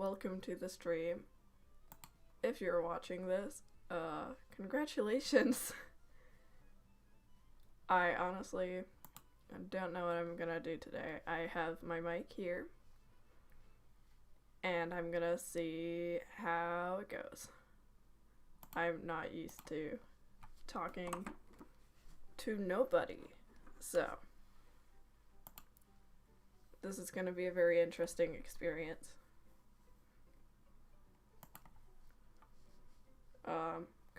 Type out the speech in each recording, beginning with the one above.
welcome to the stream. If you're watching this, congratulations. I honestly don't know what I'm gonna do today. I have my mic here, and I'm gonna see how it goes. I'm not used to talking to nobody, so this is gonna be a very interesting experience.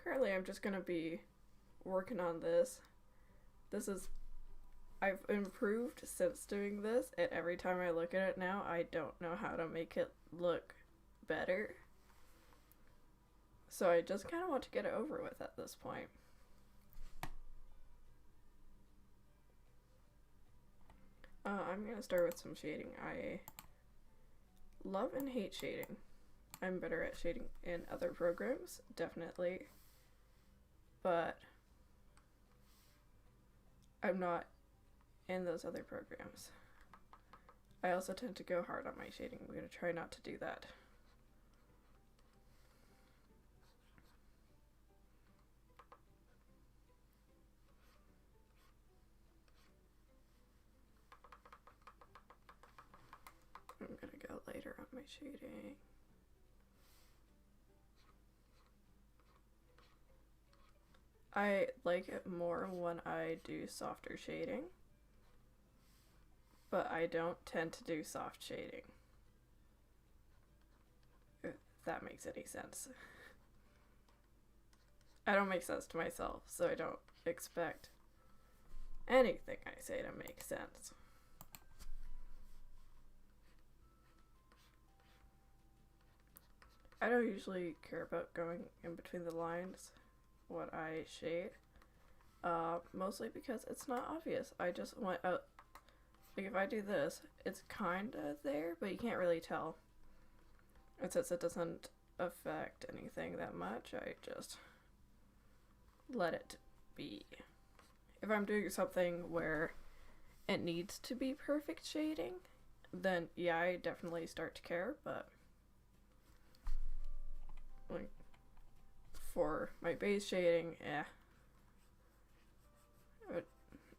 Currently I'm just gonna be working on this. I've improved since doing this, and every time I look at it now, I don't know how to make it look better. So I just kind of want to get it over with at this point. I'm gonna start with some shading. I love and hate shading. I'm better at shading in other programs, definitely, but I'm not in those other programs. I also tend to go hard on my shading. I'm gonna try not to do that. I'm gonna go later on my shading. I like it more when I do softer shading, but I don't tend to do soft shading, if that makes any sense. I don't make sense to myself, so I don't expect anything I say to make sense. I don't usually care about going in between the lines what I shade, mostly because it's not obvious. I just want out, like if I do this, it's kinda there, but you can't really tell. And since it doesn't affect anything that much, I just let it be. If I'm doing something where it needs to be perfect shading, then yeah, I definitely start to care, but like for my base shading,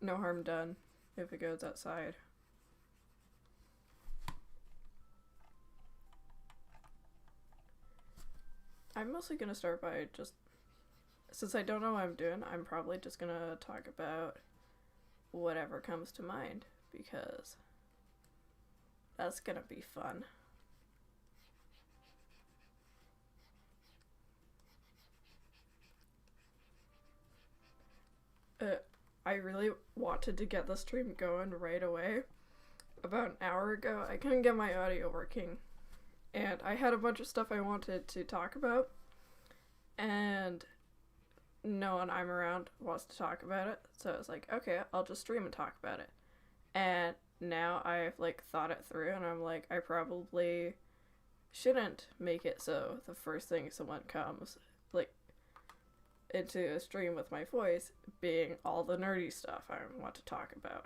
no harm done if it goes outside. I'm mostly gonna start by just, since I don't know what I'm doing, I'm probably just gonna talk about whatever comes to mind, because that's gonna be fun. I really wanted to get the stream going right away. About an hour ago, I couldn't get my audio working, and I had a bunch of stuff I wanted to talk about, and no one I'm around wants to talk about it, so I was like, okay, I'll just stream and talk about it. And now I've like thought it through, and I'm like, I probably shouldn't make it so the first thing someone comes like into a stream with my voice being all the nerdy stuff I want to talk about.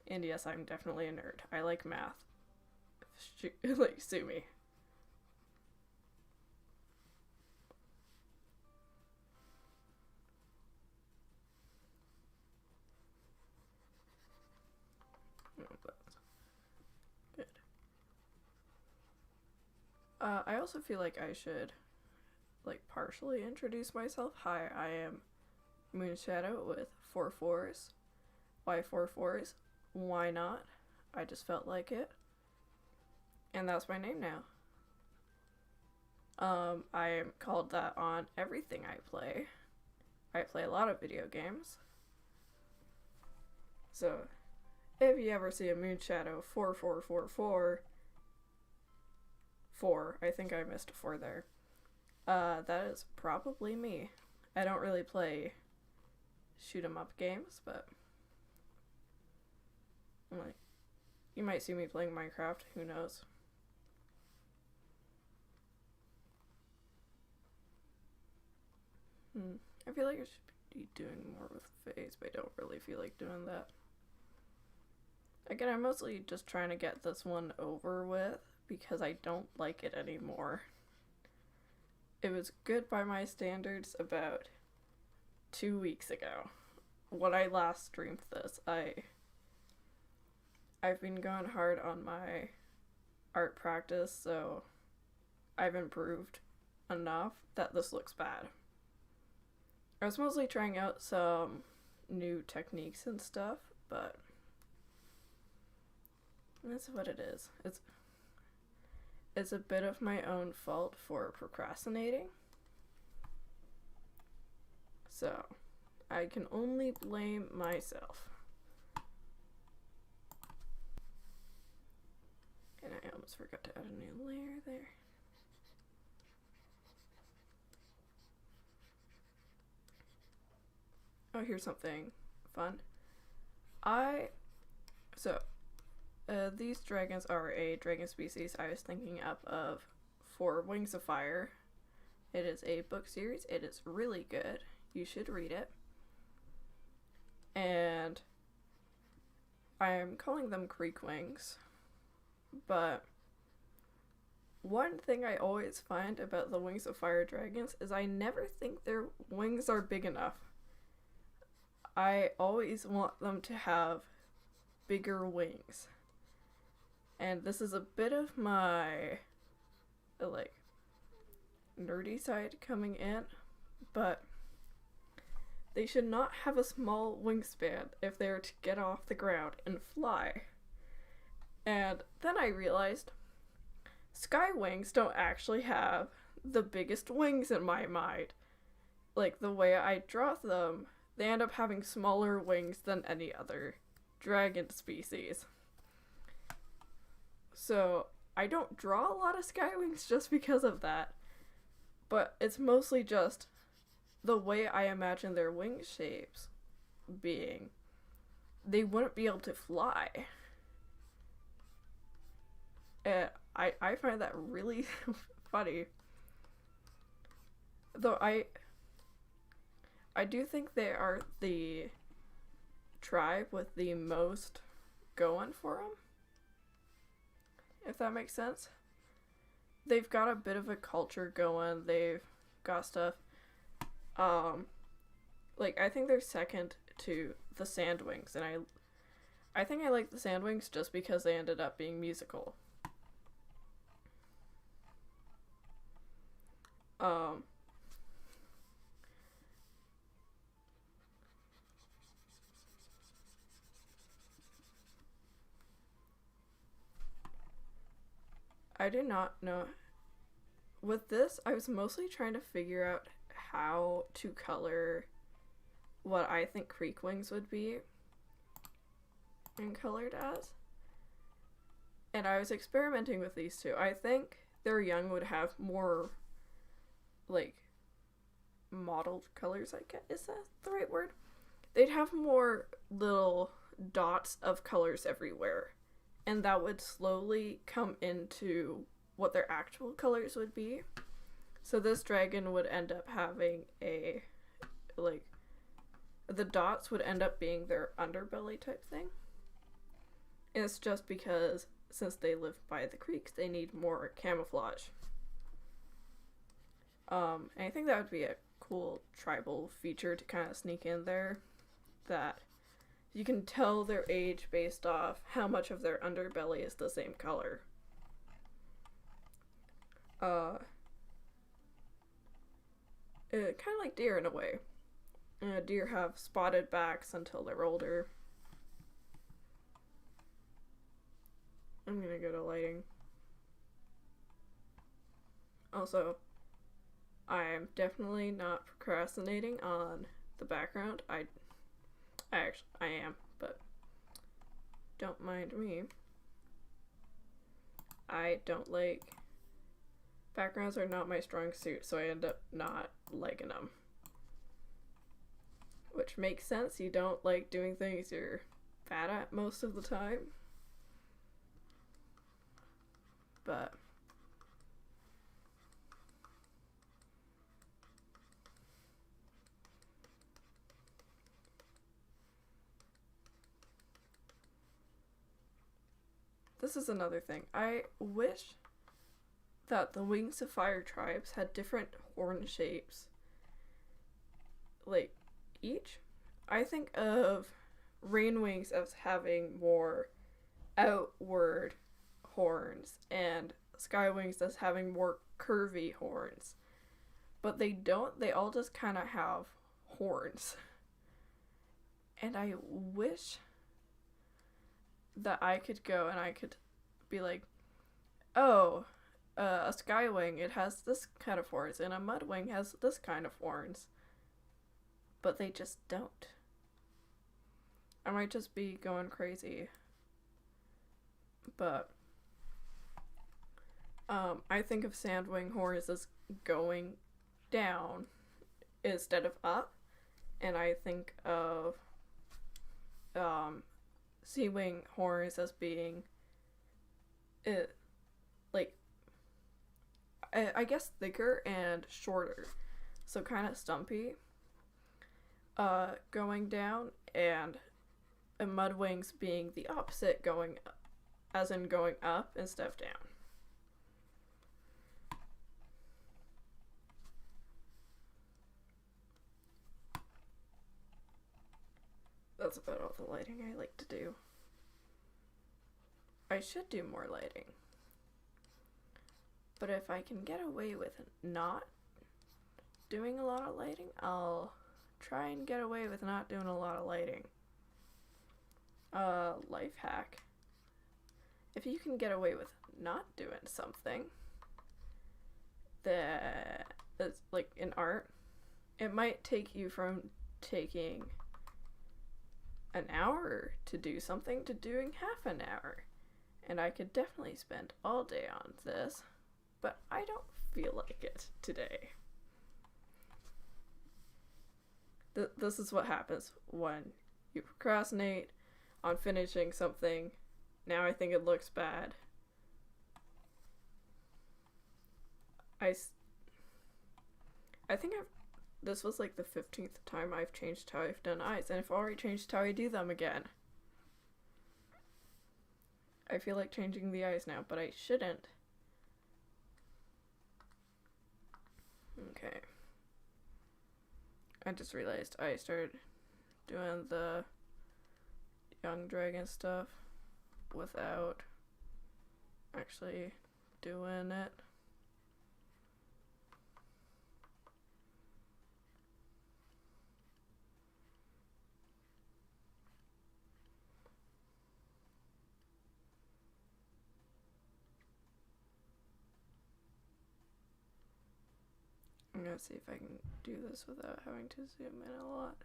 And yes, I'm definitely a nerd. I like math. Like, sue me. Good. I also feel like I should like partially introduce myself. Hi, I am Moonshadow with 4 4s. Why 4 4s? Why not? I just felt like it. And that's my name now. I am called that on everything I play. I play a lot of video games. So, if you ever see a Moonshadow 4444, 4, I think I missed a 4 there. That is probably me. I don't really play shoot 'em up games, but like, you might see me playing Minecraft, who knows. I feel like I should be doing more with FaZe, but I don't really feel like doing that. Again, I'm mostly just trying to get this one over with because I don't like it anymore. It was good by my standards about 2 weeks ago. When I last streamed this, I've been going hard on my art practice, so I've improved enough that this looks bad. I was mostly trying out some new techniques and stuff, but that's what it is. It's a bit of my own fault for procrastinating. So, I can only blame myself. And I almost forgot to add a new layer there. Oh, here's something fun. These dragons are a dragon species I was thinking up of for Wings of Fire. It is a book series. It is really good. You should read it. And I'm calling them creek wings. But one thing I always find about the Wings of Fire dragons is I never think their wings are big enough. I always want them to have bigger wings. And this is a bit of my, nerdy side coming in, but they should not have a small wingspan if they're to get off the ground and fly. And then I realized sky wings don't actually have the biggest wings in my mind. Like, the way I draw them, they end up having smaller wings than any other dragon species. So, I don't draw a lot of sky wings just because of that. But it's mostly just the way I imagine their wing shapes being. They wouldn't be able to fly. And I find that really funny. Though I do think they are the tribe with the most going for them. If that makes sense. They've got a bit of a culture going. They've got stuff. I think they're second to the Sandwings, and I think I like the Sandwings just because they ended up being musical. I do not know. With this, I was mostly trying to figure out how to color what I think creek wings would be and colored as. And I was experimenting with these two. I think their young would have more, mottled colors, I guess. Is that the right word? They'd have more little dots of colors everywhere. And that would slowly come into what their actual colors would be. So this dragon would end up having the dots would end up being their underbelly type thing. It's just because since they live by the creeks, they need more camouflage. And I think that would be a cool tribal feature to kind of sneak in there, that you can tell their age based off how much of their underbelly is the same color. Kind of like deer in a way. Deer have spotted backs until they're older. I'm gonna go to lighting. Also, I am definitely not procrastinating on the background. I am, but don't mind me. I don't like backgrounds are not my strong suit, so I end up not liking them. Which makes sense. You don't like doing things you're bad at most of the time. But this is another thing. I wish that the Wings of Fire tribes had different horn shapes. Like, each. I think of Rain Wings as having more outward horns, and Sky Wings as having more curvy horns. But they don't. They all just kind of have horns. And I wish that I could go and I could be like, oh, a Sky Wing, it has this kind of horns, and a Mud Wing has this kind of horns. But they just don't. I might just be going crazy. But I think of Sandwing horns as going down instead of up. And I think of Sea-Wing horns as being I guess thicker and shorter. So kind of stumpy. Going down, and Mud Wings being the opposite, going up instead of down. That's about all the lighting I like to do. I should do more lighting. But if I can get away with not doing a lot of lighting, I'll try and get away with not doing a lot of lighting. Life hack. If you can get away with not doing something that's like in art, it might take you from taking an hour to do something to doing half an hour. And I could definitely spend all day on this, but I don't feel like it today. This is what happens when you procrastinate on finishing something. Now I think it looks bad. I think this was like the 15th time I've changed how I've done eyes, and I've already changed how I do them again. I feel like changing the eyes now, but I shouldn't. Okay. I just realized I started doing the young dragon stuff without actually doing it. I'm gonna see if I can do this without having to zoom in a lot.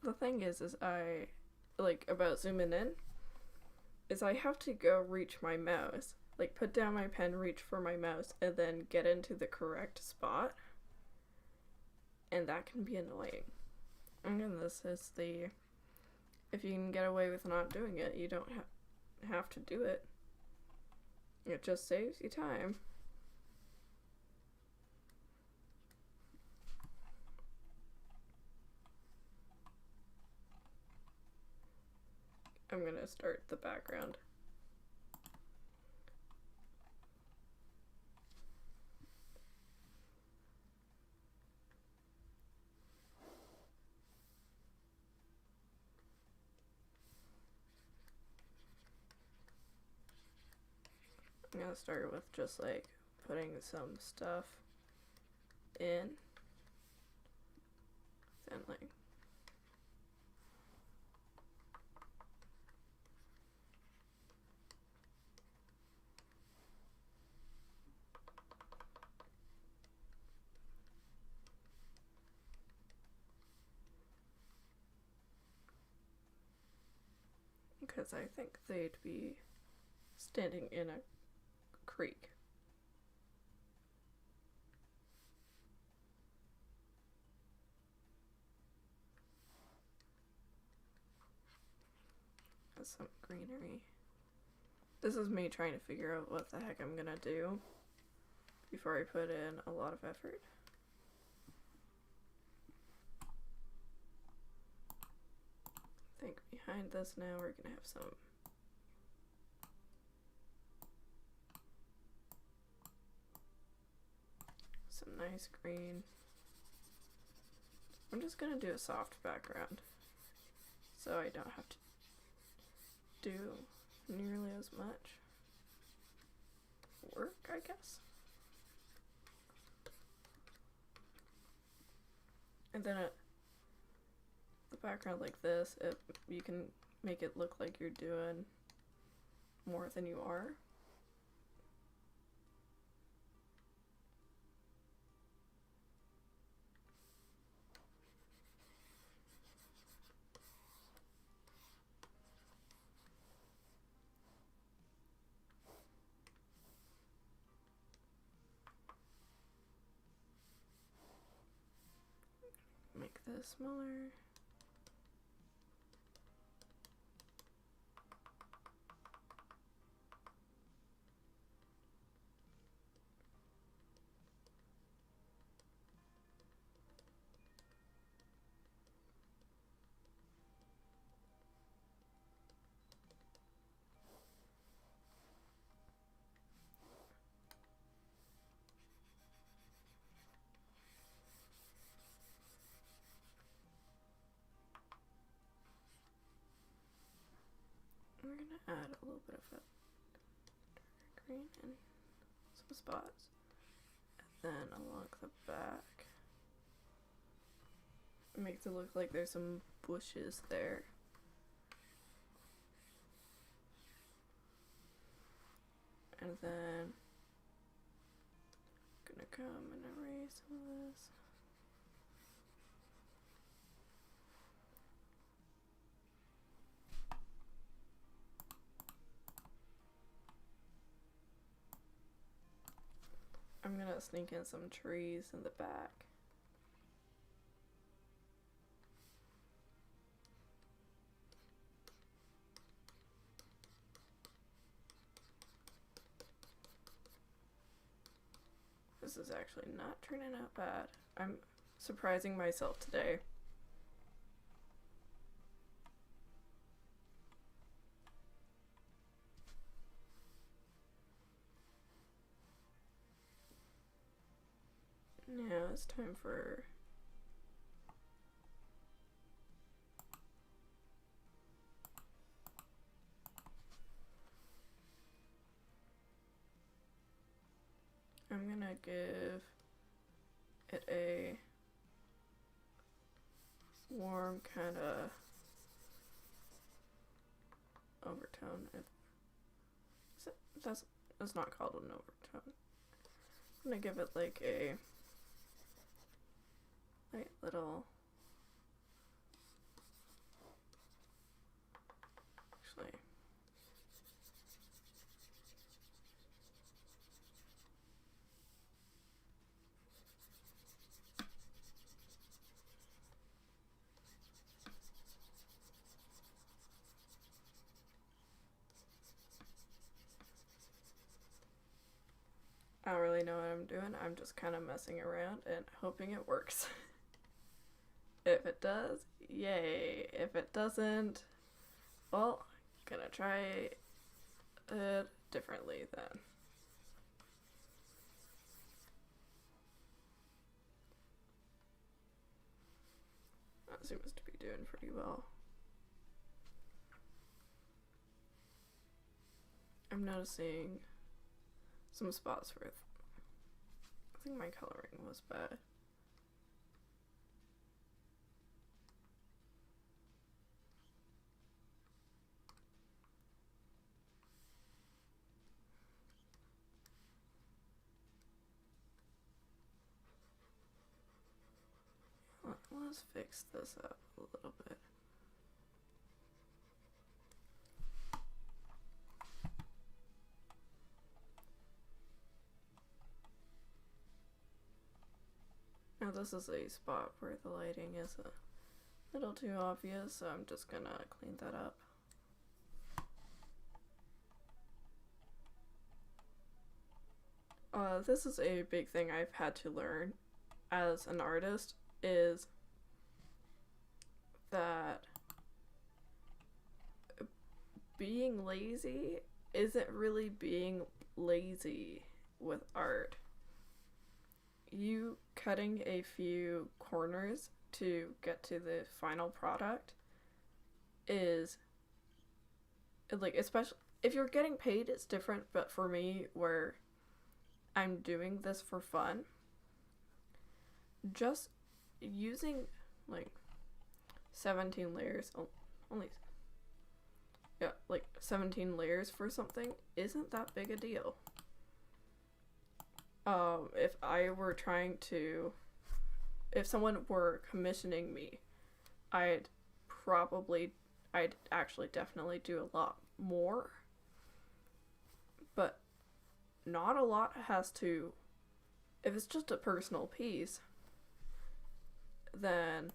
The thing is I, like, about zooming in, is I have to go reach my mouse. Like, put down my pen, reach for my mouse, and then get into the correct spot. And that can be annoying. And then this is the, if you can get away with not doing it, you don't have to do it. It just saves you time. I'm gonna start the background. I'm gonna start with just like putting some stuff in, then like because I think they'd be standing in a creek. That's some greenery. This is me trying to figure out what the heck I'm gonna do before I put in a lot of effort. I think we behind this now we're gonna have some nice green. I'm just gonna do a soft background so I don't have to do nearly as much work, I guess. And then the background like this, you can make it look like you're doing more than you are. Make this smaller. We're gonna add a little bit of a darker green and some spots. And then along the back, makes it look like there's some bushes there. And then I'm gonna come and erase some of this. I'm gonna sneak in some trees in the back. This is actually not turning out bad. I'm surprising myself today. Now it's time for I'm gonna give it a warm kind of overtone. That's not called an overtone. I'm gonna give it like a light little, actually, I don't really know what I'm doing. I'm just kind of messing around and hoping it works. If it does, yay. If it doesn't, well, gonna try it differently then. That seems to be doing pretty well. I'm noticing some spots where I think my coloring was bad. Let's fix this up a little bit. Now this is a spot where the lighting is a little too obvious, so I'm just gonna clean that up. This is a big thing I've had to learn as an artist, is that being lazy isn't really being lazy with art. You cutting a few corners to get to the final product is like, especially if you're getting paid, it's different, but for me, where I'm doing this for fun, just using like 17 layers, only, yeah, like 17 layers for something isn't that big a deal. If I were trying to, if someone were commissioning me, I'd actually definitely do a lot more, but not a lot has to, if it's just a personal piece, then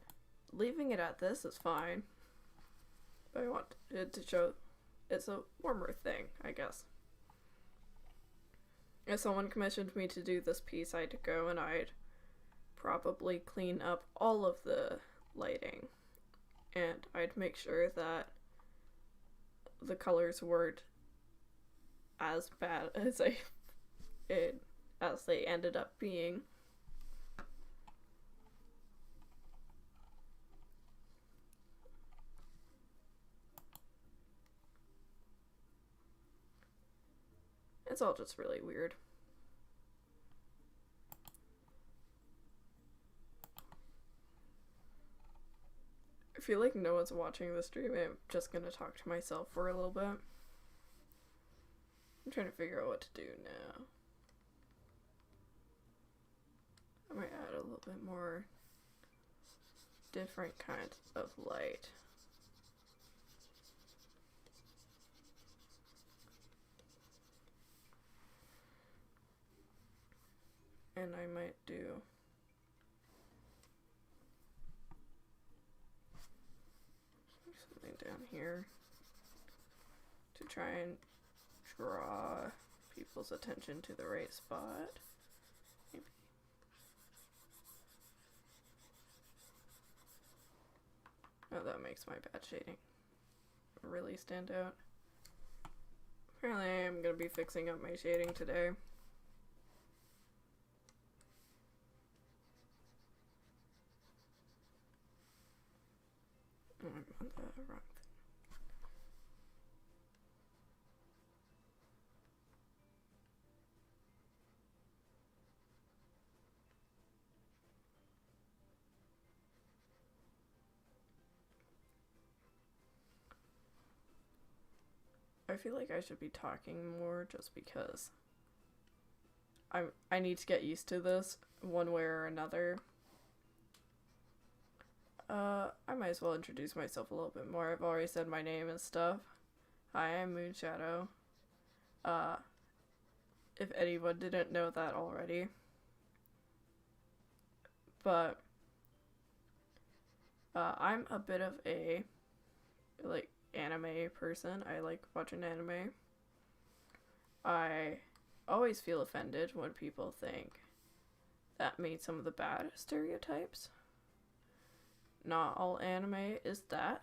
leaving it at this is fine, but I want it to show it's a warmer thing, I guess. If someone commissioned me to do this piece, I'd go and I'd probably clean up all of the lighting, and I'd make sure that the colors weren't as bad as they ended up being. It's all just really weird. I feel like no one's watching the stream. I'm just gonna talk to myself for a little bit. I'm trying to figure out what to do now. I might add a little bit more different kinds of light. And I might do something down here to try and draw people's attention to the right spot. Maybe. Oh, that makes my bad shading really stand out. Apparently I'm gonna be fixing up my shading today. I'm on the wrong thing. I feel like I should be talking more just because I need to get used to this one way or another. I might as well introduce myself a little bit more. I've already said my name and stuff. Hi, I'm Moonshadow. If anyone didn't know that already. But, I'm a bit of a, like, anime person. I like watching anime. I always feel offended when people think that made some of the bad stereotypes. Not all anime is that.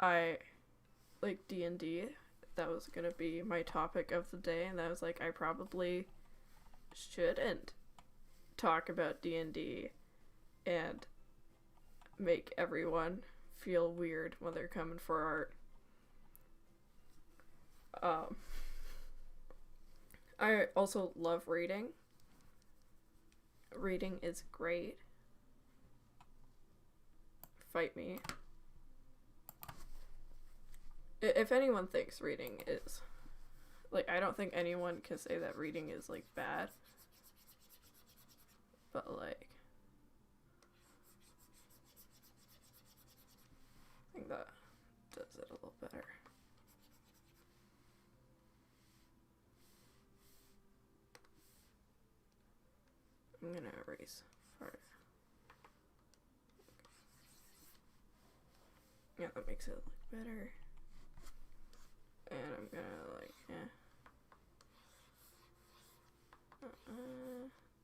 I like D&D. That was gonna be my topic of the day, and I was like, I probably shouldn't talk about D&D and make everyone feel weird when they're coming for art. I also love reading. Reading is great. Fight me. If anyone thinks reading is, like, I don't think anyone can say that reading is, like, bad. But, like, I think that does it a little better. I'm gonna erase part. Yeah, that makes it look better. And I'm gonna, like,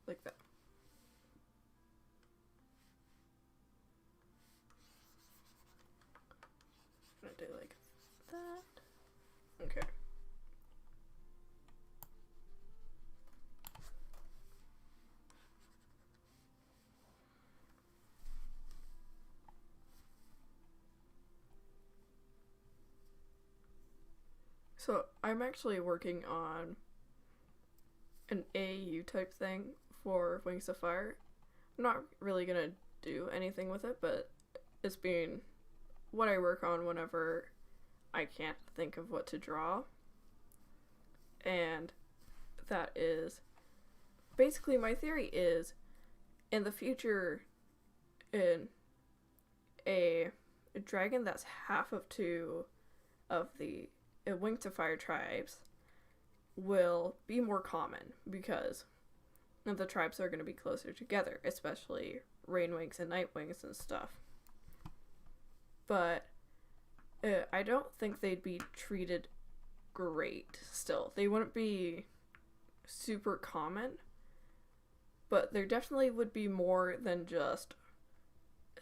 like that. that. Okay. So I'm actually working on an AAU type thing for Wings of Fire. I'm not really gonna do anything with it, but it's being what I work on whenever I can't think of what to draw. And that is basically my theory is in the future, in a dragon that's half of two of the Wings of Fire tribes will be more common because the tribes are going to be closer together, especially Rainwings and Nightwings and stuff. But I don't think they'd be treated great still. They wouldn't be super common, but there definitely would be more than just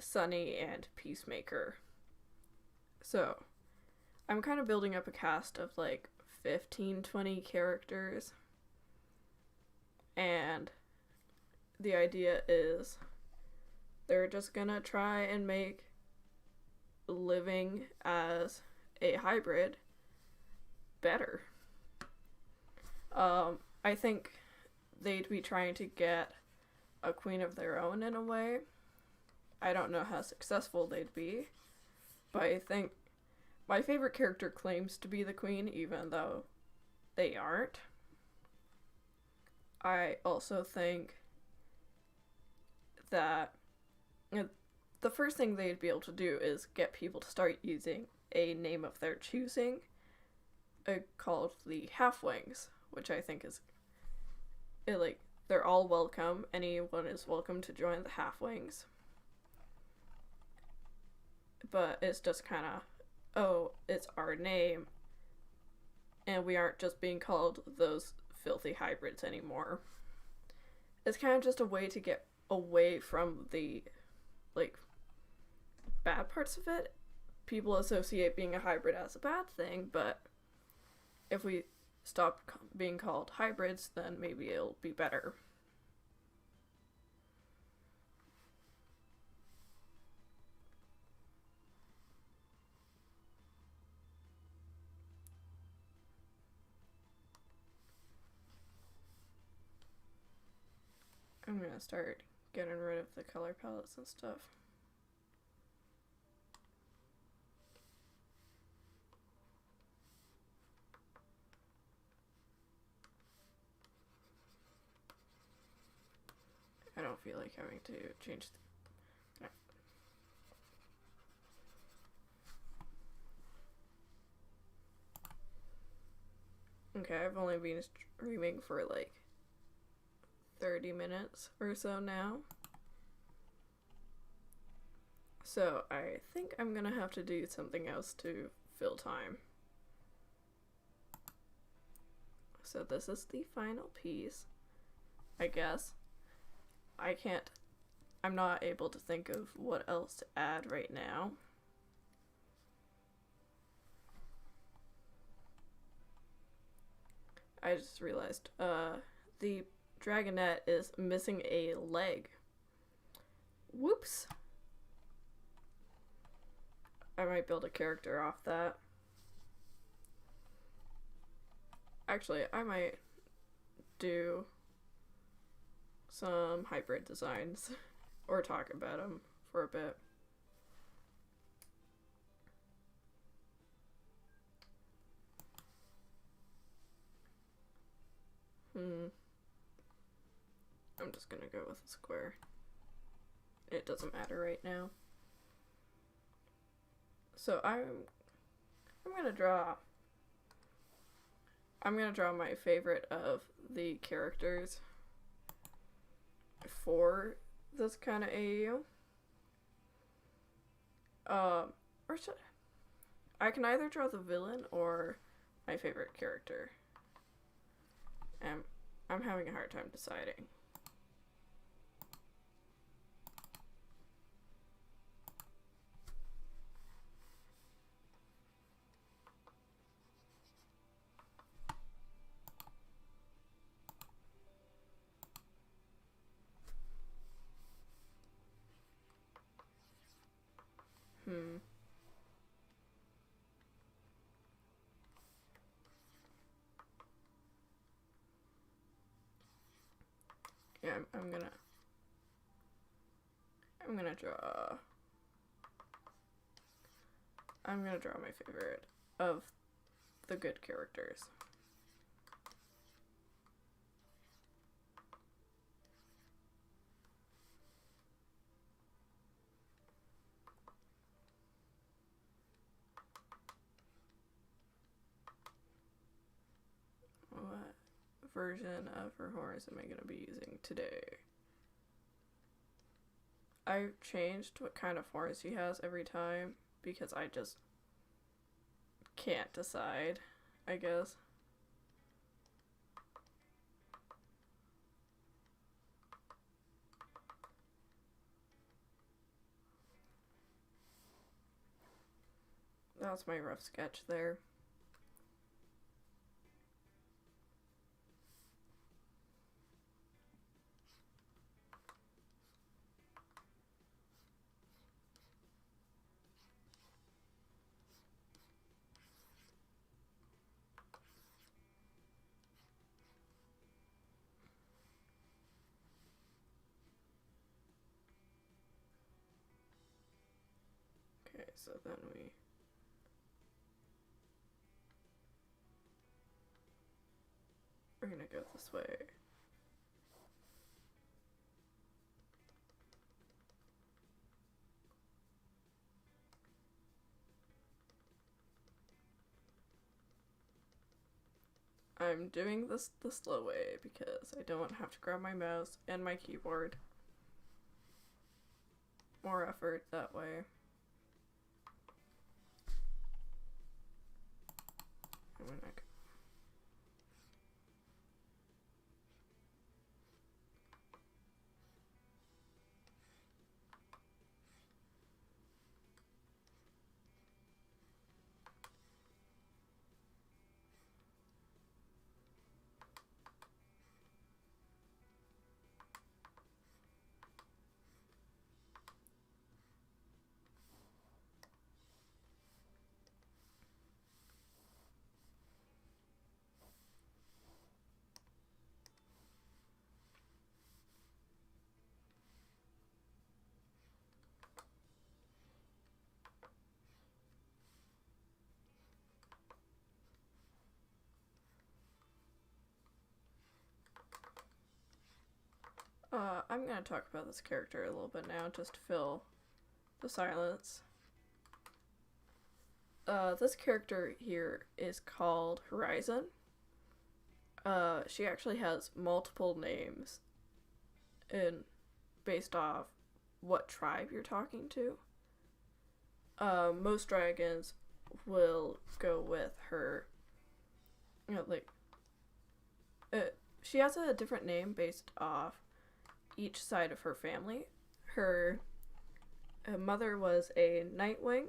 Sunny and Peacemaker. So I'm kind of building up a cast of like 15-20 characters, and the idea is they're just gonna try and make living as a hybrid better. I think they'd be trying to get a queen of their own in a way. I don't know how successful they'd be, but I think my favorite character claims to be the queen even though they aren't. I also think that the first thing they'd be able to do is get people to start using a name of their choosing called the Halfwings, which I think is they're all welcome. Anyone is welcome to join the Halfwings. But it's just kind of, oh, it's our name, and we aren't just being called those filthy hybrids anymore. It's kind of just a way to get away from the, bad parts of it. People associate being a hybrid as a bad thing, but if we stop being called hybrids, then maybe it'll be better. I'm gonna start getting rid of the color palettes and stuff. I don't feel like having to change Okay, I've only been streaming for 30 minutes or so now. So I think I'm gonna have to do something else to fill time. So this is the final piece, I guess. I'm not able to think of what else to add right now. I just realized, the Dragonette is missing a leg. Whoops. I might build a character off that. Actually, I might do some hybrid designs or talk about them for a bit. I'm just gonna go with a square. It doesn't matter right now. So I'm gonna draw my favorite of the characters for this kind of AU. Or should I can either draw the villain or my favorite character. I'm having a hard time deciding. Hmm. Yeah, I'm gonna draw. I'm gonna draw my favorite of the good characters. What version of her horns am I gonna be using today? I've changed what kind of horns he has every time because I just can't decide, I guess. That's my rough sketch there. Okay, so then we're gonna go this way. I'm doing this the slow way because I don't have to grab my mouse and my keyboard. More effort that way. I'm gonna I'm gonna talk about this character a little bit now, just to fill the silence. This character here is called Horizon. She actually has multiple names in based off what tribe you're talking to. Most dragons will go with her, she has a different name based off each side of her family. Her mother was a Nightwing,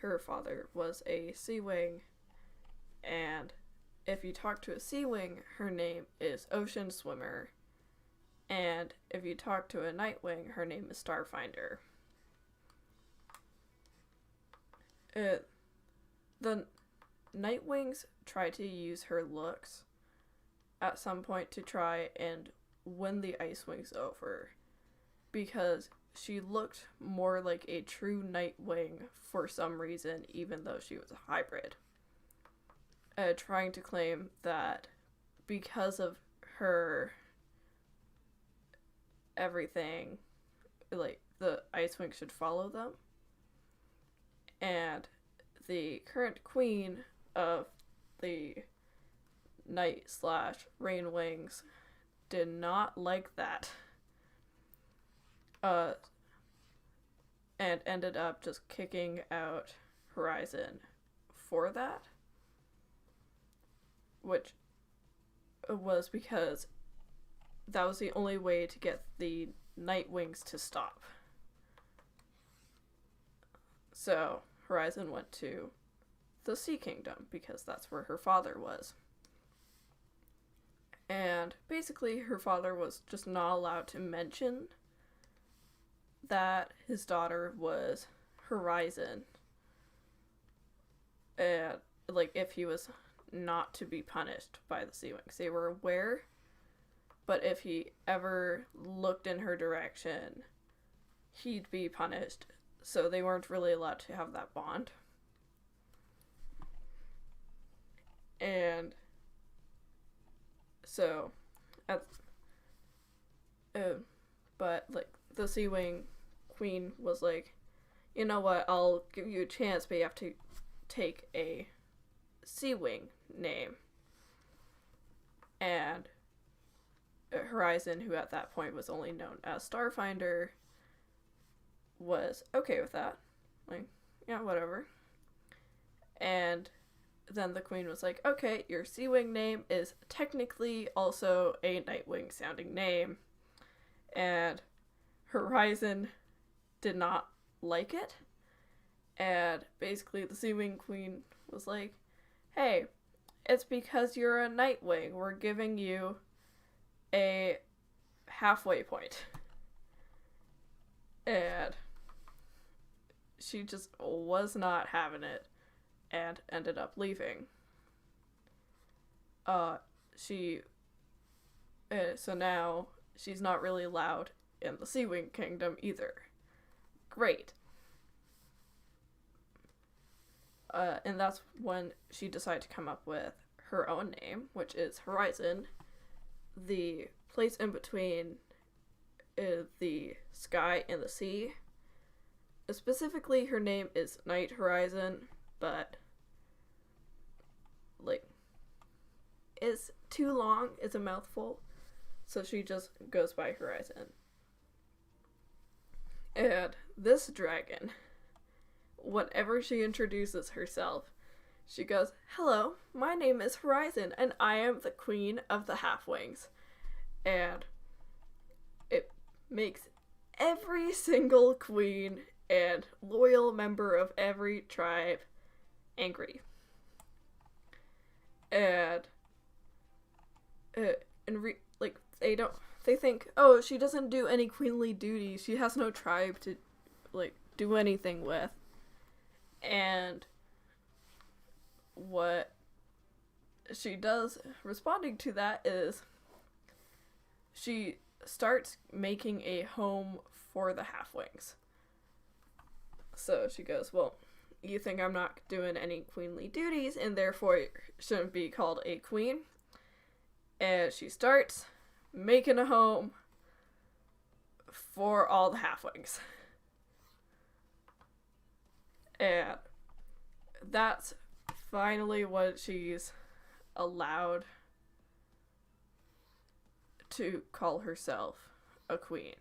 her father was a Seawing, and if you talk to a Seawing, her name is Ocean Swimmer, and if you talk to a Nightwing, her name is Starfinder. The Nightwings try to use her looks at some point to try and win the Icewings over, because she looked more like a true Nightwing for some reason, even though she was a hybrid. Trying to claim that because of her everything, like, the Icewing should follow them. And the current queen of the Night / Rain Wings did not like that. And ended up just kicking out Horizon for that. Which was because that was the only way to get the Nightwings to stop. So Horizon went to the Sea Kingdom because that's where her father was. And basically her father was just not allowed to mention that his daughter was Horizon, and like if he was not to be punished by the Sea Wings. They were aware, but if he ever looked in her direction, he'd be punished. So they weren't really allowed to have that bond. And so, but like the Sea Wing Queen was like, you know what? I'll give you a chance, but you have to take a Sea Wing name. And Horizon, who at that point was only known as Starfinder, was okay with that. Like, yeah, whatever. And then the Queen was like, okay, your Sea Wing name is technically also a Nightwing sounding name. And Horizon did not like it. And basically the Sea Wing Queen was like, hey, it's because you're a Nightwing. We're giving you a halfway point. And she just was not having it and ended up leaving. So now she's not really allowed in the Sea Wing Kingdom either. Great. And that's when she decided to come up with her own name, which is Horizon, the place in between the sky and the sea. Specifically, her name is Night Horizon, but like, it's too long, it's a mouthful, so she just goes by Horizon. And this dragon, whenever she introduces herself, she goes, hello, my name is Horizon, and I am the Queen of the Halfwings. And it makes every single queen and loyal member of every tribe angry. And they think, oh, she doesn't do any queenly duties, she has no tribe to like do anything with. And what she does responding to that is she starts making a home for the Halfwings. So she goes, well, you think I'm not doing any queenly duties and therefore shouldn't be called a queen? And she starts making a home for all the Halfwings. And that's finally what she's allowed to call herself a queen.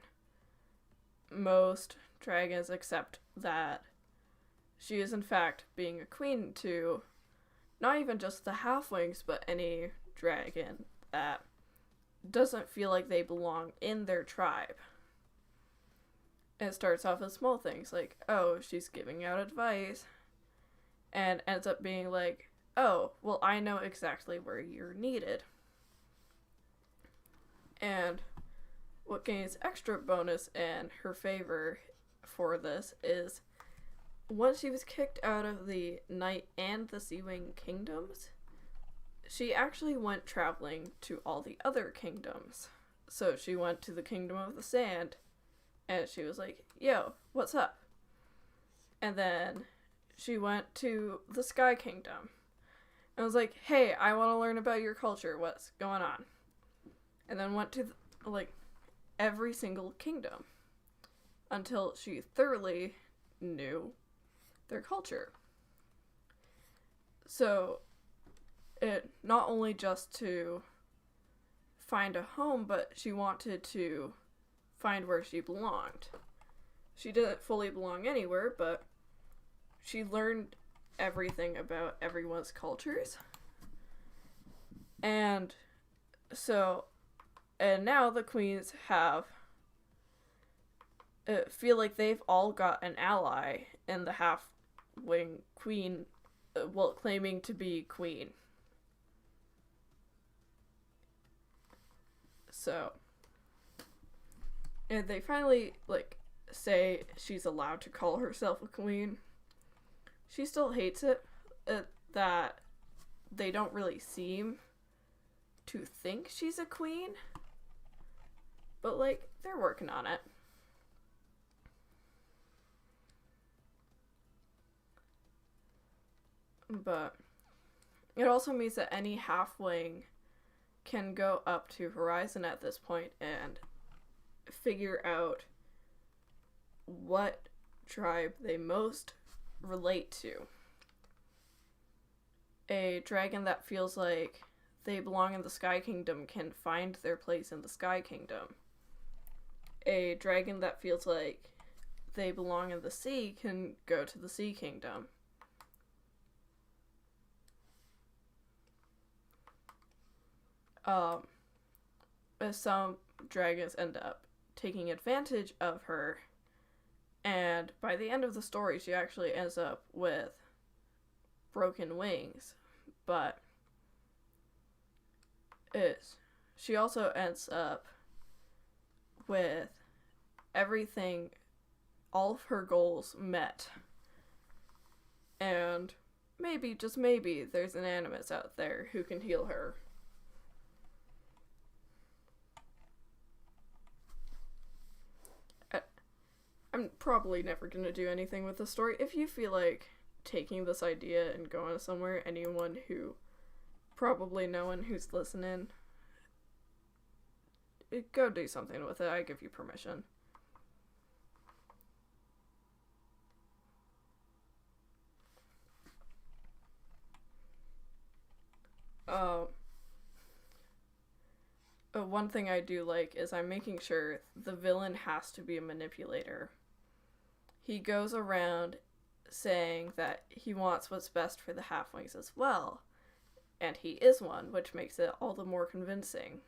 Most dragons accept that she is in fact being a queen to not even just the Halfwings, but any dragon that doesn't feel like they belong in their tribe. And it starts off as small things like, oh, she's giving out advice, and ends up being like, oh, well, I know exactly where you're needed. And what gains extra bonus in her favor for this is once she was kicked out of the Night and the Sea Wing kingdoms, she actually went traveling to all the other kingdoms. So she went to the Kingdom of the Sand, and she was like, yo, what's up? And then she went to the Sky Kingdom, and was like, hey, I want to learn about your culture, what's going on? And then went to, every single kingdom, until she thoroughly knew their culture. So, it not only just to find a home, but she wanted to find where she belonged. She didn't fully belong anywhere, but she learned everything about everyone's cultures. And so, and now the queens have feel like they've all got an ally in the Halfwing Queen, claiming to be queen. So, and they finally, say she's allowed to call herself a queen. She still hates it that they don't really seem to think she's a queen. But, like, they're working on it. But it also means that any halfling can go up to Horizon at this point and figure out what tribe they most relate to. A dragon that feels like they belong in the Sky Kingdom can find their place in the Sky Kingdom. A dragon that feels like they belong in the sea can go to the Sea Kingdom. Some dragons end up taking advantage of her, and by the end of the story, she actually ends up with broken wings, but she also ends up with everything, all of her goals met, and maybe, just maybe, there's an animus out there who can heal her. I'm probably never going to do anything with the story. If you feel like taking this idea and going somewhere, anyone who, probably no one who's listening, go do something with it. I give you permission. One thing I do like is I'm making sure the villain has to be a manipulator. He goes around saying that he wants what's best for the halflings as well, and he is one, which makes it all the more convincing.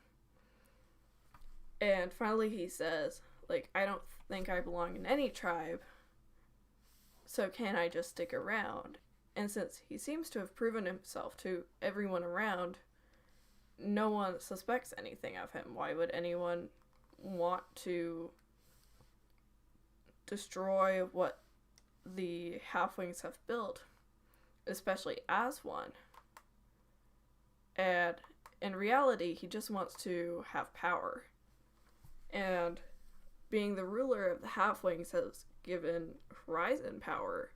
And finally he says, like, I don't think I belong in any tribe, so can I just stick around? And since he seems to have proven himself to everyone around, no one suspects anything of him. Why would anyone want to destroy what the halflings have built, especially as one? And in reality, he just wants to have power. And being the ruler of the halflings has given Horizon power,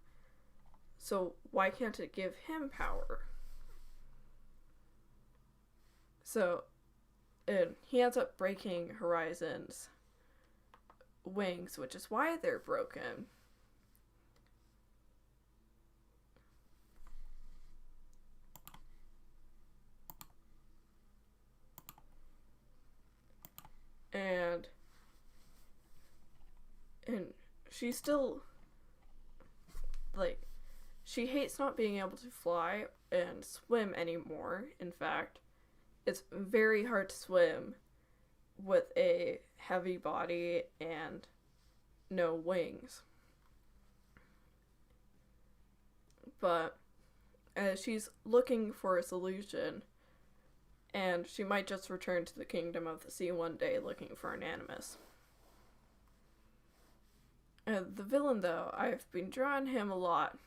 so why can't it give him power? So, and he ends up breaking Horizon's wings, which is why they're broken. And she still, like, she hates not being able to fly and swim anymore. In fact, it's very hard to swim with a heavy body and no wings. But she's looking for a solution, and she might just return to the Kingdom of the Sea one day looking for an animus. The villain, though, I've been drawing him a lot,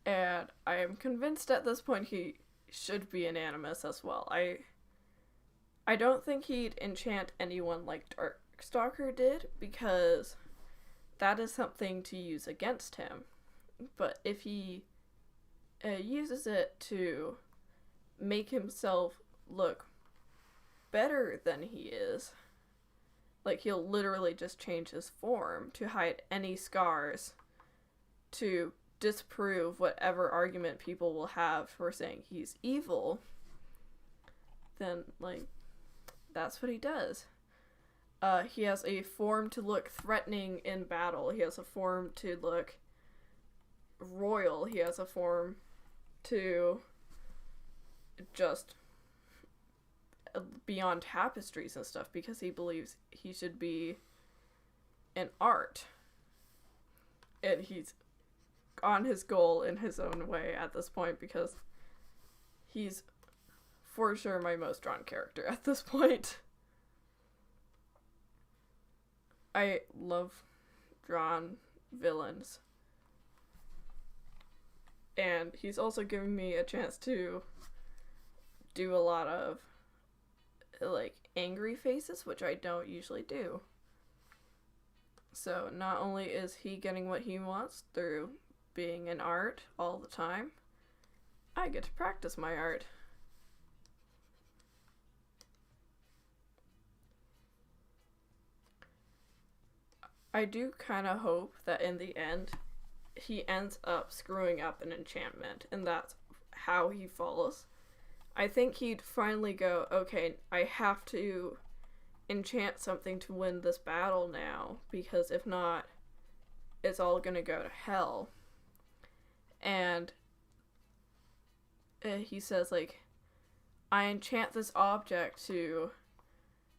and I am convinced at this point he should be an animus as well. I don't think he'd enchant anyone like Darkstalker did, because that is something to use against him. But if he uses it to make himself look better than he is, like, he'll literally just change his form to hide any scars, to disprove whatever argument people will have for saying he's evil, then, like, that's what he does. He has a form to look threatening in battle. He has a form to look royal. He has a form to just be on tapestries and stuff because he believes he should be in art. And he's on his goal in his own way at this point, because he's for sure my most drawn character at this point. I love drawn villains. And he's also giving me a chance to do a lot of, like, angry faces, which I don't usually do. So not only is he getting what he wants through being in art all the time, I get to practice my art. I do kind of hope that in the end, he ends up screwing up an enchantment, and that's how he falls. I think he'd finally go, okay, I have to enchant something to win this battle now, because if not, it's all gonna go to hell. And he says, like, I enchant this object to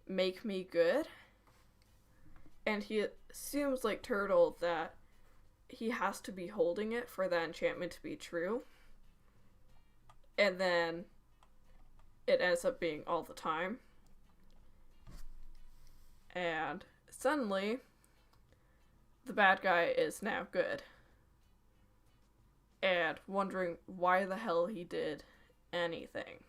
make me good. And he assumes, like Turtle, that he has to be holding it for that enchantment to be true. And then it ends up being all the time. And suddenly, the bad guy is now good. And wondering why the hell he did anything.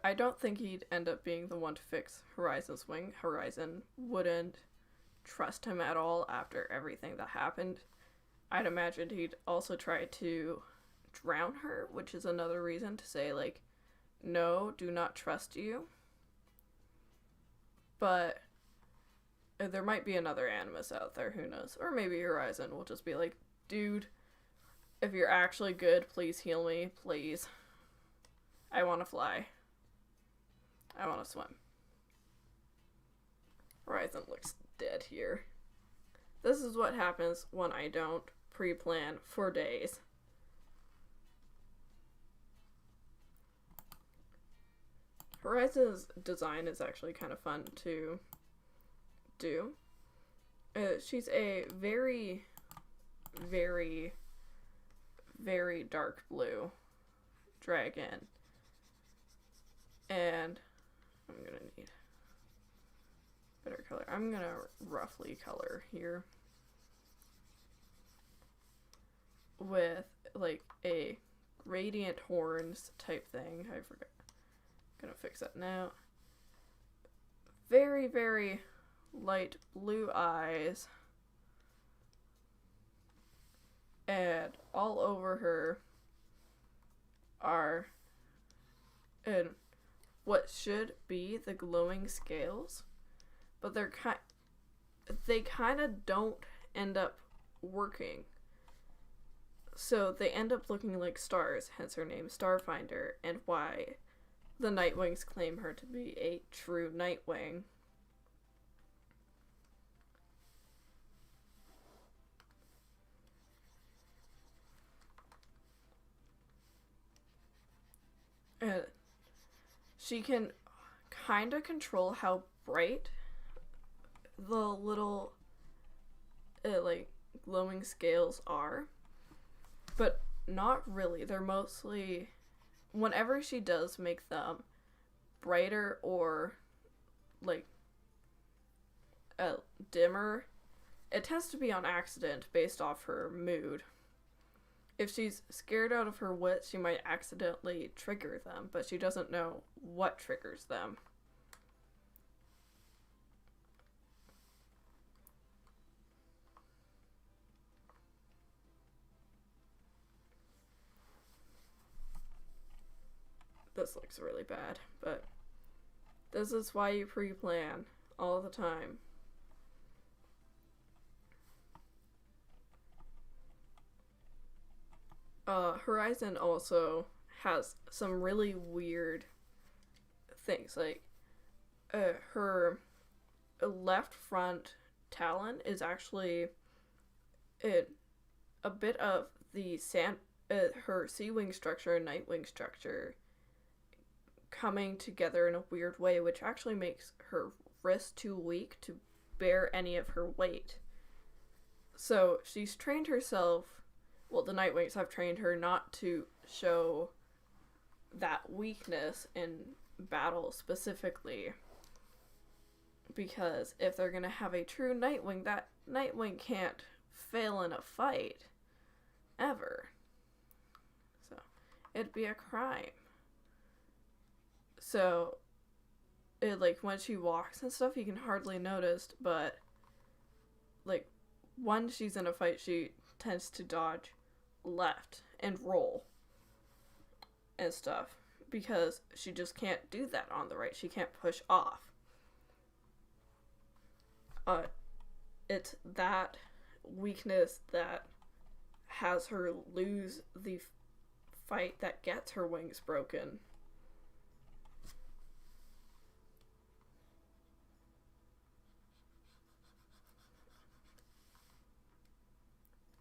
I don't think he'd end up being the one to fix Horizon's wing. Horizon wouldn't trust him at all after everything that happened. I'd imagine he'd also try to drown her, which is another reason to say, like, no, do not trust you. But there might be another Animus out there, who knows? Or maybe Horizon will just be like, dude, if you're actually good, please heal me, please. I want to fly. I want to swim. Horizon looks dead here. This is what happens when I don't pre-plan for days. Horizon's design is actually kind of fun to do. She's a very, very, very dark blue dragon. And I'm gonna need better color. I'm gonna roughly color here with like a gradient horns type thing. I forgot. Gonna fix that now. Very, very light blue eyes. And all over her are what should be the glowing scales, but they kind of don't end up working. So they end up looking like stars, hence her name Starfinder, and why the Nightwings claim her to be a true Nightwing. She can kind of control how bright the little like glowing scales are, but not really. They're mostly, whenever she does make them brighter or like dimmer, it tends to be on accident based off her mood. If she's scared out of her wits, she might accidentally trigger them, but she doesn't know what triggers them. This looks really bad, but this is why you pre-plan all the time. Horizon also has some really weird things, like her left front talon is actually a bit of the her sea wing structure and night wing structure coming together in a weird way, which actually makes her wrist too weak to bear any of her weight. So she's trained herself well, the Nightwings have trained her not to show that weakness in battle specifically. Because if they're gonna have a true Nightwing, that Nightwing can't fail in a fight. Ever. So, it'd be a crime. So, it, like, when she walks and stuff, you can hardly notice, but, like, when she's in a fight, she tends to dodge left and roll and stuff, because she just can't do that on the right. She can't push off. It's that weakness that has her lose the fight that gets her wings broken.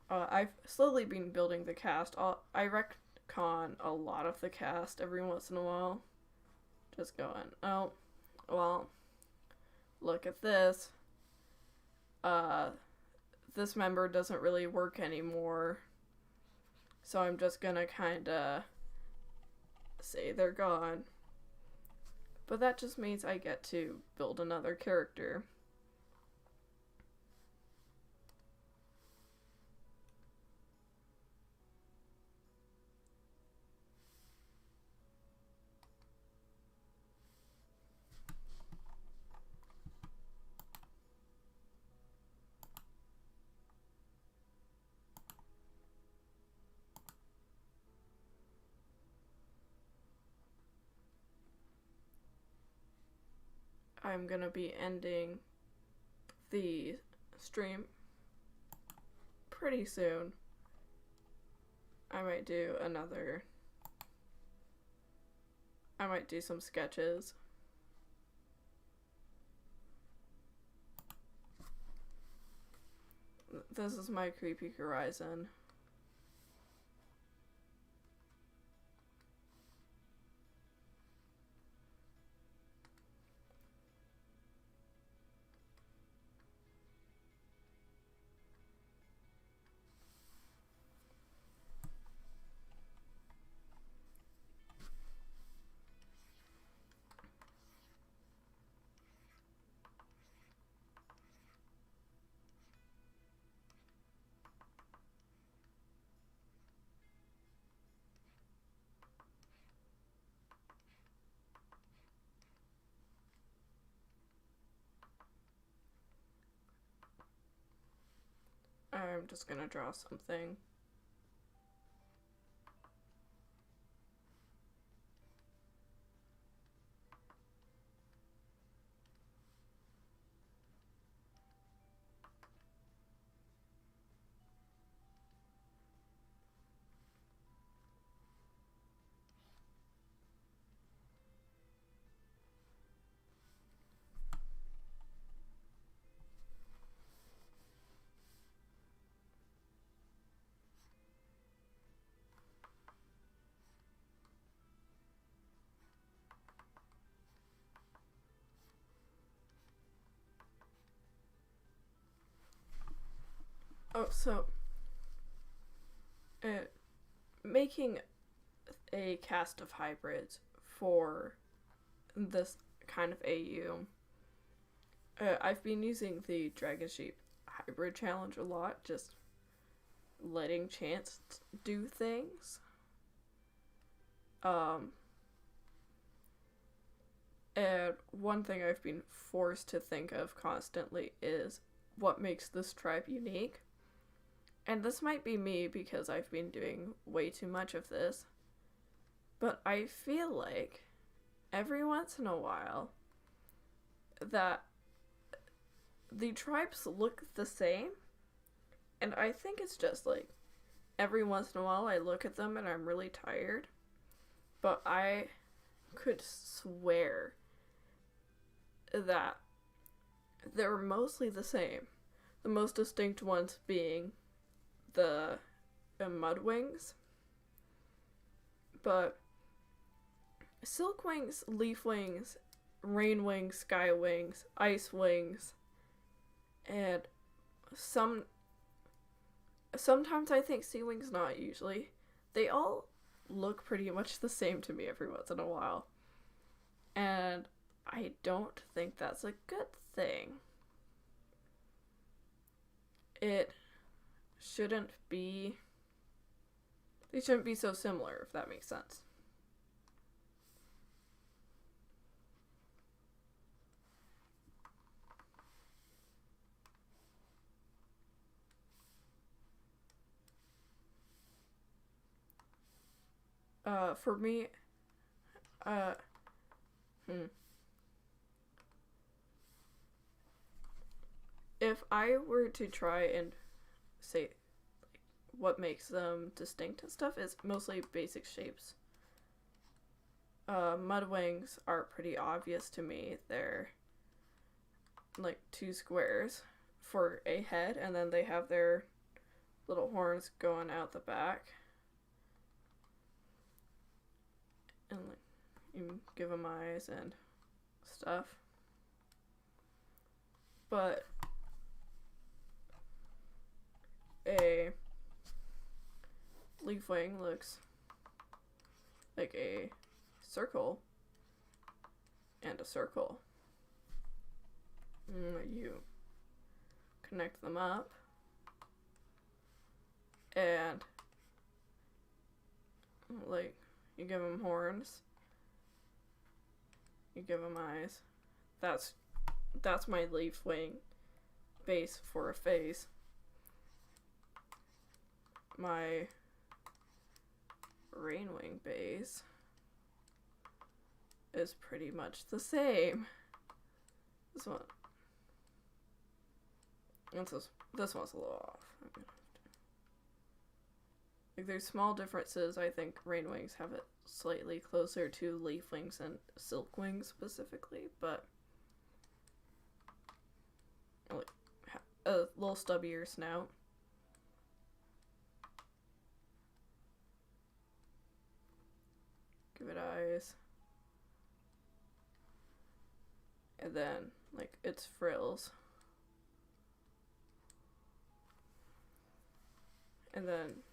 I've slowly been building the cast. I retcon a lot of the cast every once in a while. Just going, oh, well, look at this. This member doesn't really work anymore. So I'm just gonna kinda say they're gone. But that just means I get to build another character. I'm gonna be ending the stream pretty soon. I might do some sketches. This is my creepy horizon. I'm just gonna draw something. Oh, so making a cast of hybrids for this kind of AU, I've been using the Dragon Sheep hybrid challenge a lot, just letting Chance do things. And one thing I've been forced to think of constantly is what makes this tribe unique. And this might be me because I've been doing way too much of this, but I feel like every once in a while that the tribes look the same, and I think it's just like every once in a while I look at them and I'm really tired, but I could swear that they're mostly the same. The most distinct ones being the Mudwings, but Silkwings, Leafwings, Rainwings, Skywings, Icewings, and some sometimes I think sea wings, not usually. They all look pretty much the same to me every once in a while. And I don't think that's a good thing. It shouldn't be. They shouldn't be so similar, if that makes sense. For me, uh, if I were to try and say what makes them distinct and stuff, is mostly basic shapes. Mudwings are pretty obvious to me. They're like two squares for a head, and then they have their little horns going out the back. And like, you give them eyes and stuff. But a leafwing looks like a circle and a circle. You connect them up and like you give them horns, you give them eyes. That's my leaf wing base for a face. My rainwing base is pretty much the same. This one's a little off. Like, there's small differences. I think rainwings have it slightly closer to leafwings and silkwings specifically, but like a little stubbier snout. Give it eyes. And then, like, its frills. And then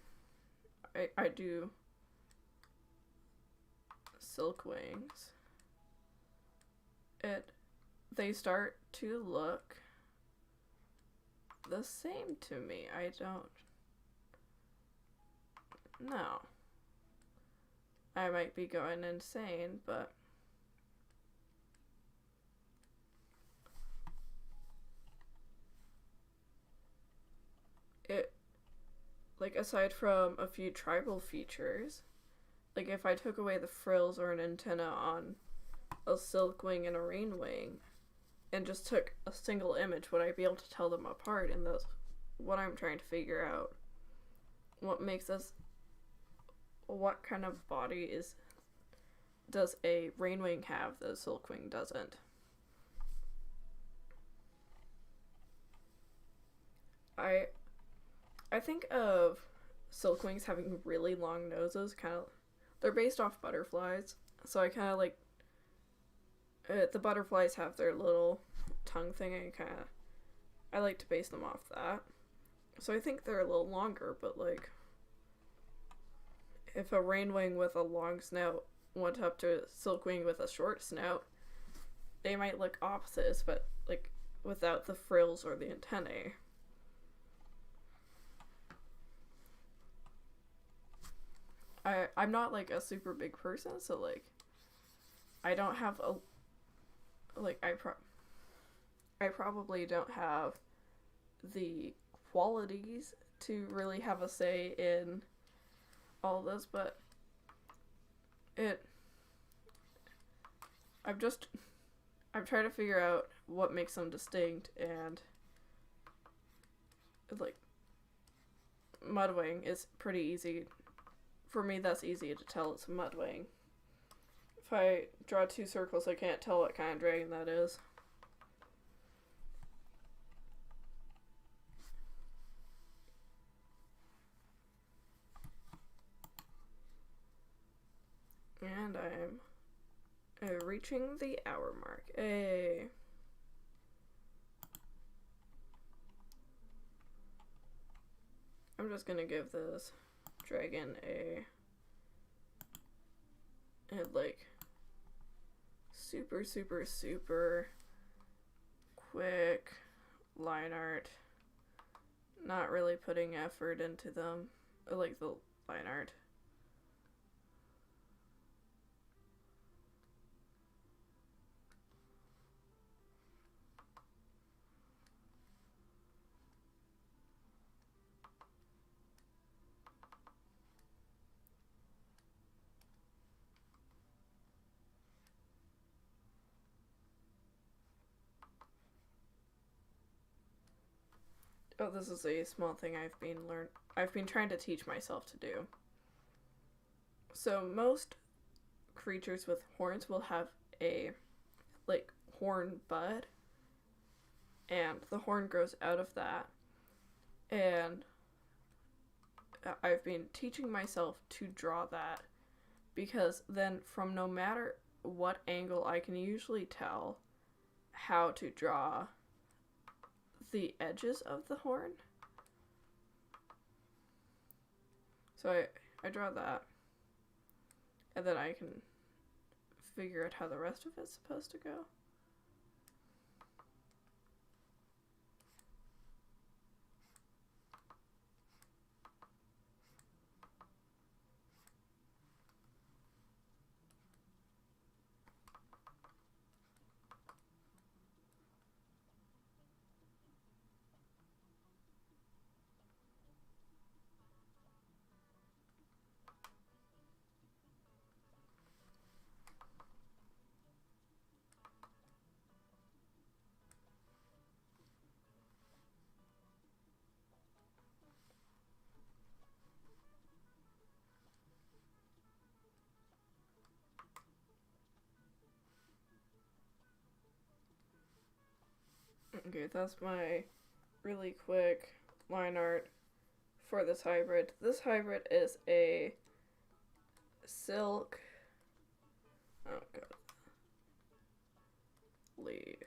I do silk wings. They start to look the same to me. I don't know. I might be going insane, but it, like, aside from a few tribal features, like if I took away the frills or an antenna on a silkwing and a rainwing and just took a single image, would I be able to tell them apart? And that's what I'm trying to figure out. What makes us, what kind of body does a rainwing have that a silkwing doesn't? I think of silkwings having really long noses, kind of. They're based off butterflies, so I kind of like. The butterflies have their little tongue thing, and I like to base them off that. So I think they're a little longer, but like, if a rainwing with a long snout went up to a silkwing with a short snout, they might look opposites, but like without the frills or the antennae. I'm not like a super big person, so like I don't have a like I probably don't have the qualities to really have a say in all this, but I'm trying to figure out what makes them distinct, and like mudwing is pretty easy. For me, that's easy to tell it's a mudwing. If I draw two circles, I can't tell what kind of dragon that is. And I'm reaching the hour mark. Hey. I'm just gonna give this dragon a like super quick line art. Not really putting effort into them. I like the line art. Oh, this is a small thing I've been trying to teach myself to do. So most creatures with horns will have a like horn bud, and the horn grows out of that. And I've been teaching myself to draw that, because then from no matter what angle I can usually tell how to draw the edges of the horn. So I draw that, and then I can figure out how the rest of it's supposed to go. Okay, that's my really quick line art for this hybrid. This hybrid is a silk, oh god, leaf.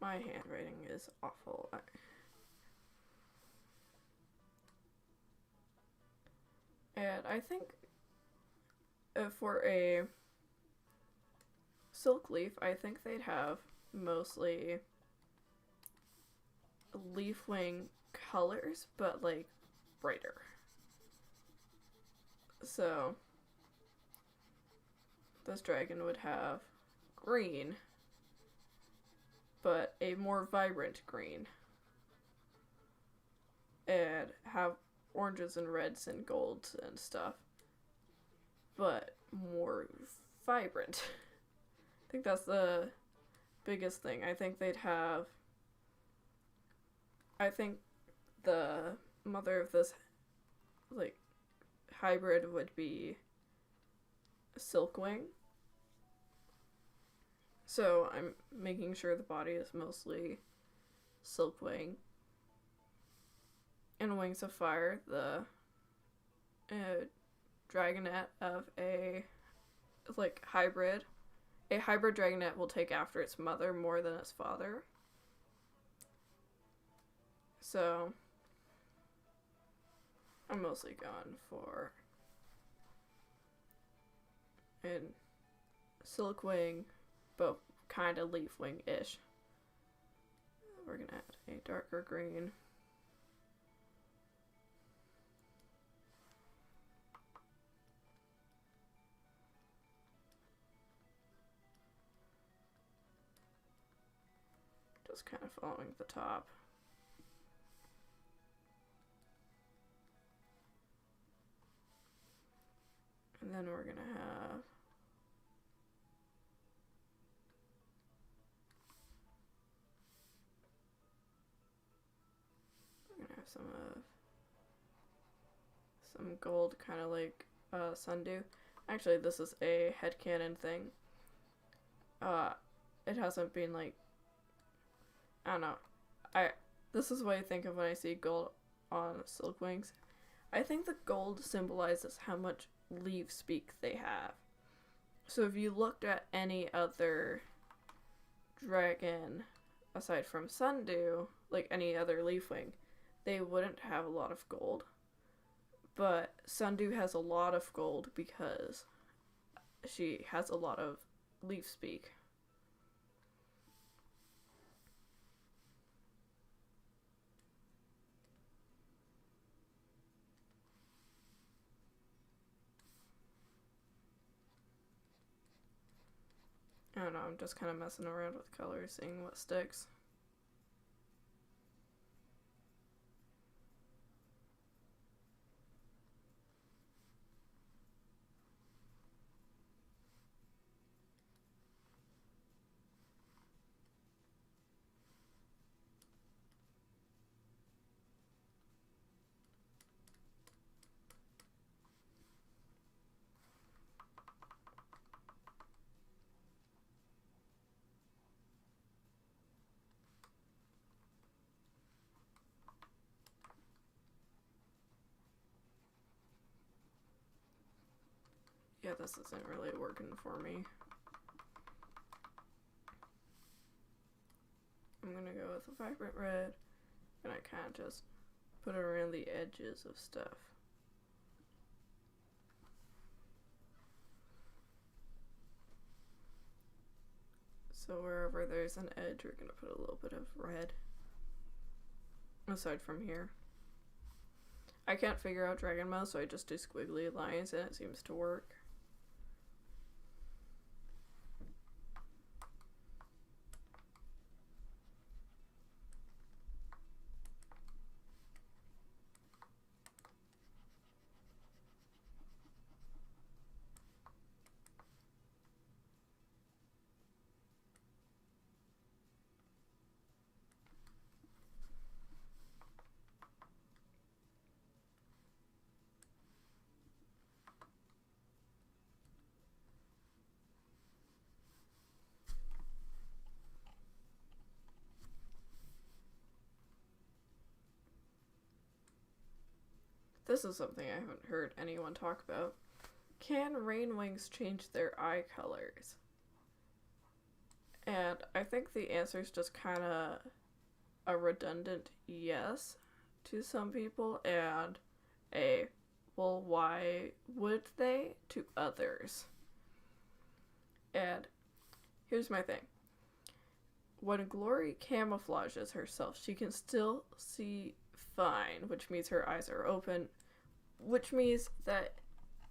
My handwriting is awful. And I think for a silk leaf, I think they'd have mostly leaf wing colors, but like brighter. So this dragon would have green, but a more vibrant green, and have oranges and reds and golds and stuff, but more vibrant. I think that's the biggest thing. I think they'd have, I think the mother of this like hybrid would be Silkwing. So I'm making sure the body is mostly Silkwing. And Wings of Fire, the dragonet of a like hybrid. A hybrid dragonet will take after its mother more than its father. So I'm mostly going for in Silkwing, but kind of Leafwing-ish. We're gonna add a darker green. Just kind of following the top. And then we're gonna have some gold, kind of like Sundew. Actually, this is a headcanon thing. It hasn't been like, I don't know. This is what I think of when I see gold on Silkwings. I think the gold symbolizes how much leaf speak they have. So if you looked at any other dragon aside from Sundew, like any other Leafwing, they wouldn't have a lot of gold. But Sundew has a lot of gold because she has a lot of leaf speak. I don't know, I'm just kind of messing around with colors, seeing what sticks. Yeah, this isn't really working for me. I'm gonna go with a vibrant red, and I kind of just put it around the edges of stuff. So wherever there's an edge, we're gonna put a little bit of red. Aside from here. I can't figure out dragon mouth, so I just do squiggly lines, and it seems to work. This is something I haven't heard anyone talk about. Can Rainwings change their eye colors? And I think the answer is just kind of a redundant yes to some people and a well, why would they to others. And here's my thing. When Glory camouflages herself, she can still see fine, which means her eyes are open, which means that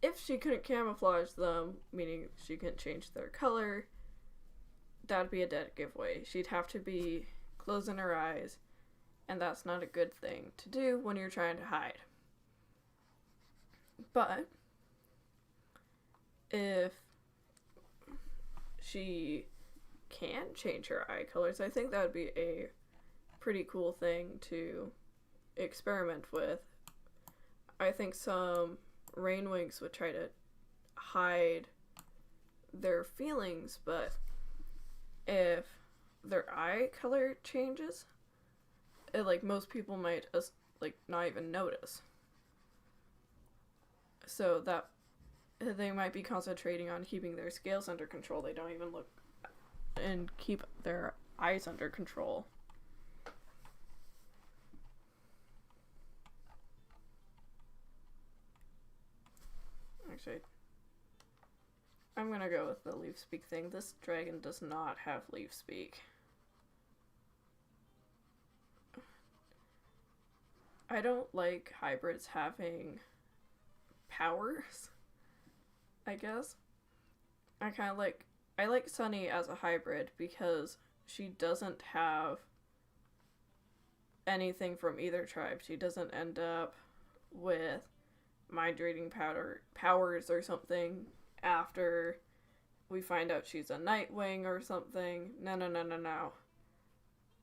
if she couldn't camouflage them, meaning she couldn't change their color, that'd be a dead giveaway. She'd have to be closing her eyes, and that's not a good thing to do when you're trying to hide. But if she can change her eye colors, I think that would be a pretty cool thing to experiment with. I think some Rainwings would try to hide their feelings, but if their eye color changes, most people might not even notice. So that they might be concentrating on keeping their scales under control. They don't even look and keep their eyes under control. Actually, I'm gonna go with the leaf speak thing. This dragon does not have leaf speak. I don't like hybrids having powers, I guess. I like Sunny as a hybrid because she doesn't have anything from either tribe. She doesn't end up with mind reading powers or something after we find out she's a Nightwing or something. No.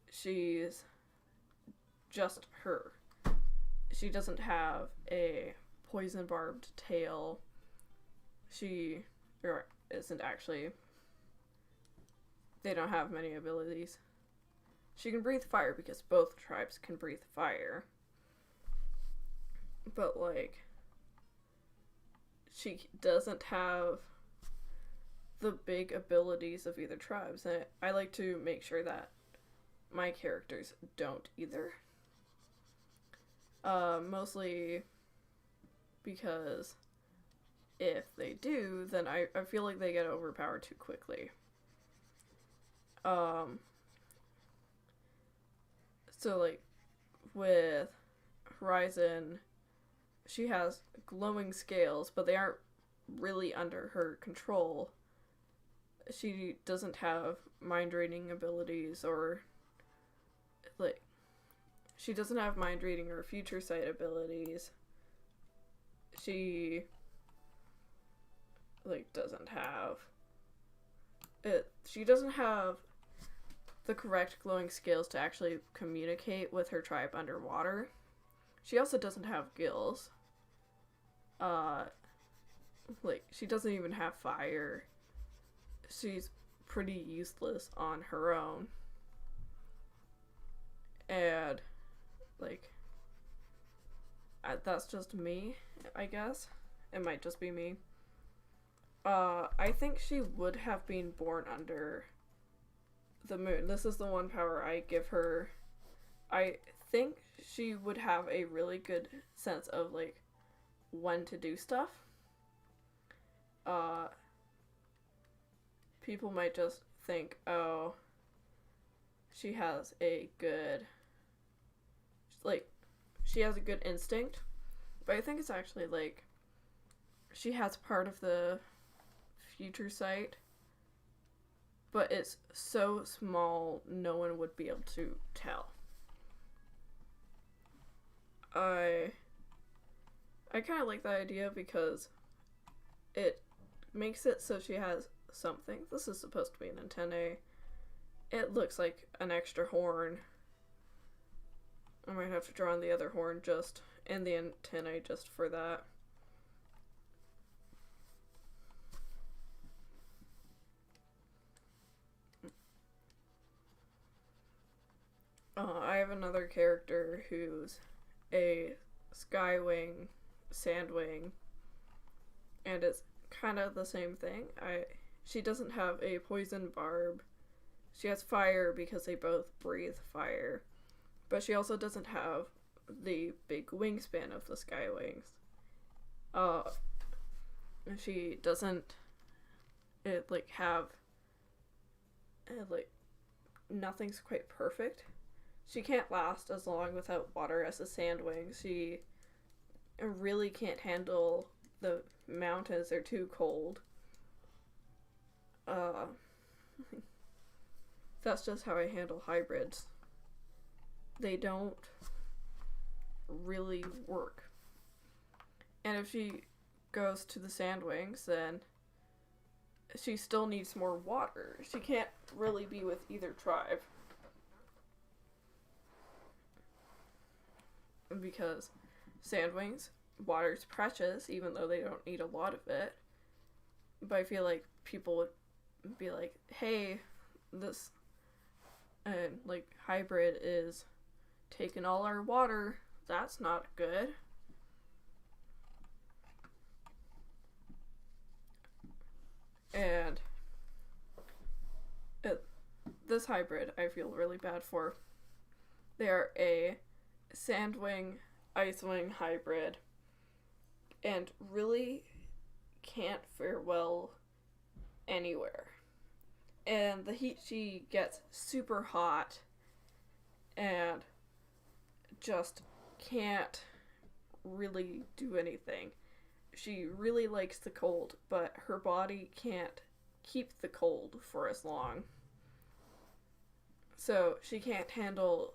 She's just her. She doesn't have a poison barbed tail. She isn't actually. They don't have many abilities. She can breathe fire because both tribes can breathe fire. But she doesn't have the big abilities of either tribes, and I like to make sure that my characters don't either. Mostly because if they do, then I feel like they get overpowered too quickly. Um, so like with Horizon, she has glowing scales, but they aren't really under her control. She doesn't have mind reading abilities or like she doesn't have mind reading or future sight abilities. She like doesn't have it. She doesn't have the correct glowing scales to actually communicate with her tribe underwater. She also doesn't have gills. Uh, like she doesn't even have fire. She's pretty useless on her own. And like that's just me, I guess. It might just be me. I think she would have been born under the moon. This is the one power I give her. I think she would have a really good sense of like when to do stuff. People might just think, oh, she has a good like she has a good instinct, but I think it's actually like she has part of the future sight, but it's so small no one would be able to tell. I kind of like that idea because it makes it so she has something. This is supposed to be an antennae. It looks like an extra horn. I might have to draw on the other horn just and the antennae just for that. I have another character who's a Skywing, Sandwing, and it's kind of the same thing. She doesn't have a poison barb. She has fire because they both breathe fire, but she also doesn't have the big wingspan of the Skywings. She doesn't have nothing's quite perfect. She can't last as long without water as a Sandwing. She really can't handle the mountains. They're too cold. That's just how I handle hybrids. They don't really work. And if she goes to the Sandwings, then she still needs more water. She can't really be with either tribe. Because Sandwings, water's precious, even though they don't need a lot of it. But I feel like people would be like, hey, this hybrid is taking all our water. That's not good. And this hybrid I feel really bad for. They're a Sandwing, Icewing hybrid and really can't fare well anywhere. And the heat she gets super hot and just can't really do anything. She really likes the cold, but her body can't keep the cold for as long. So she can't handle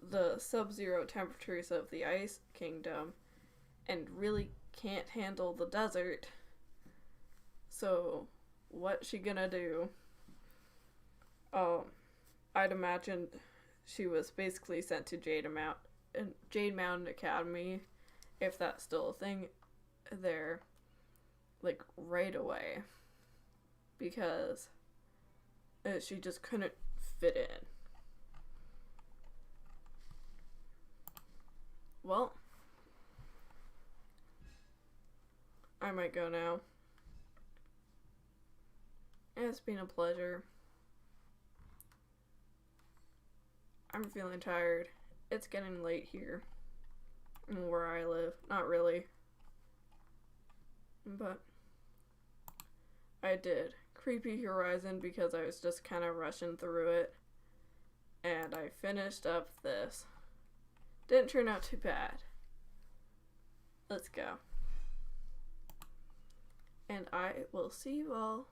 the sub-zero temperatures of the Ice Kingdom and really can't handle the desert. So what's she gonna do? I'd imagine she was basically sent to Jade Mountain Academy, if that's still a thing there, like right away, because she just couldn't fit in. Well, I might go now. It's been a pleasure. I'm feeling tired. It's getting late here. where I live. Not really. But I did Creepy Horizon because I was just kind of rushing through it. And I finished up this. Didn't turn out too bad. Let's go. And I will see you all